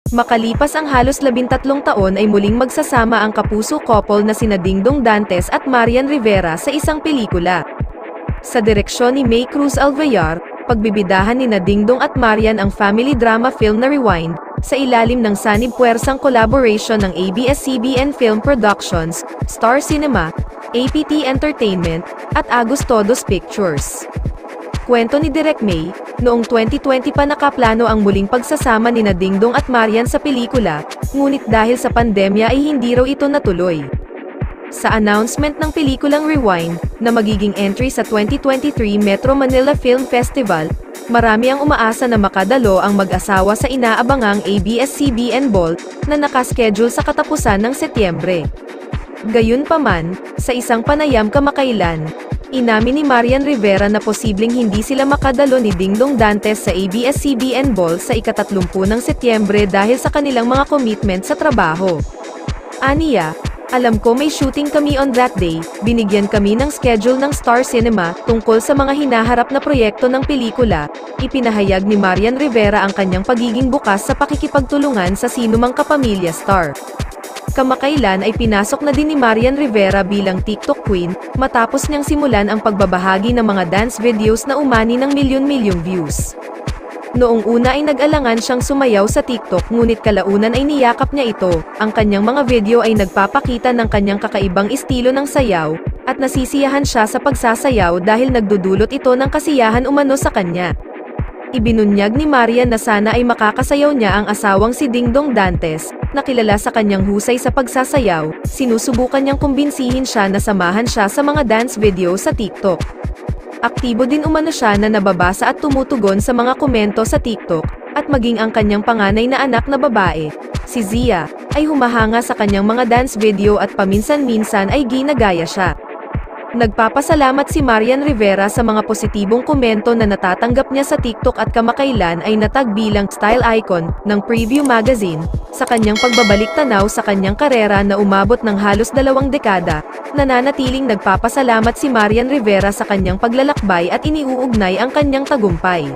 Makalipas ang halos 13 taon ay muling magsasama ang kapuso couple na sina Dingdong Dantes at Marian Rivera sa isang pelikula. Sa direksyon ni May Cruz Alvear, pagbibidahan ni Dingdong at Marian ang family drama film na Rewind, sa ilalim ng sanib puwersang collaboration ng ABS-CBN Film Productions, Star Cinema, APT Entertainment, at Agustodos Pictures. Kwento ni Direk May, noong 2020 pa nakaplano ang muling pagsasama ni Dingdong at Marian sa pelikula, ngunit dahil sa pandemya ay hindi raw ito natuloy. Sa announcement ng pelikulang Rewind, na magiging entry sa 2023 Metro Manila Film Festival, marami ang umaasa na makadalo ang mag-asawa sa inaabangang ABS-CBN Ball, na nakaschedule sa katapusan ng Setyembre. Gayunpaman, sa isang panayam kamakailan, inamin ni Marian Rivera na posibleng hindi sila makadalo ni Dingdong Dantes sa ABS-CBN Ball sa ika-30 ng Setyembre dahil sa kanilang mga commitment sa trabaho. Aniya, alam ko may shooting kami on that day, binigyan kami ng schedule ng Star Cinema tungkol sa mga hinaharap na proyekto ng pelikula, ipinahayag ni Marian Rivera ang kanyang pagiging bukas sa pakikipagtulungan sa sinumang kapamilya star. Kamakailan ay pinasok na din ni Marian Rivera bilang TikTok Queen, matapos niyang simulan ang pagbabahagi ng mga dance videos na umani ng milyon-milyong views. Noong una ay nag-alangan siyang sumayaw sa TikTok ngunit kalaunan ay niyakap niya ito, ang kanyang mga video ay nagpapakita ng kanyang kakaibang estilo ng sayaw, at nasisiyahan siya sa pagsasayaw dahil nagdudulot ito ng kasiyahan umano sa kanya. Ibinunyag ni Marian na sana ay makakasayaw niya ang asawang si Dingdong Dantes, na kilala sa kanyang husay sa pagsasayaw, sinusubukan niyang kumbinsihin siya na samahan siya sa mga dance video sa TikTok. Aktibo din umano siya na nababasa at tumutugon sa mga komento sa TikTok, at maging ang kanyang panganay na anak na babae, si Zia, ay humahanga sa kanyang mga dance video at paminsan-minsan ay ginagaya siya. Nagpapasalamat si Marian Rivera sa mga positibong komento na natatanggap niya sa TikTok at kamakailan ay natag bilang style icon ng Preview Magazine sa kanyang pagbabalik tanaw sa kanyang karera na umabot ng halos 2 dekada. Nananatiling nagpapasalamat si Marian Rivera sa kanyang paglalakbay at iniuugnay ang kanyang tagumpay.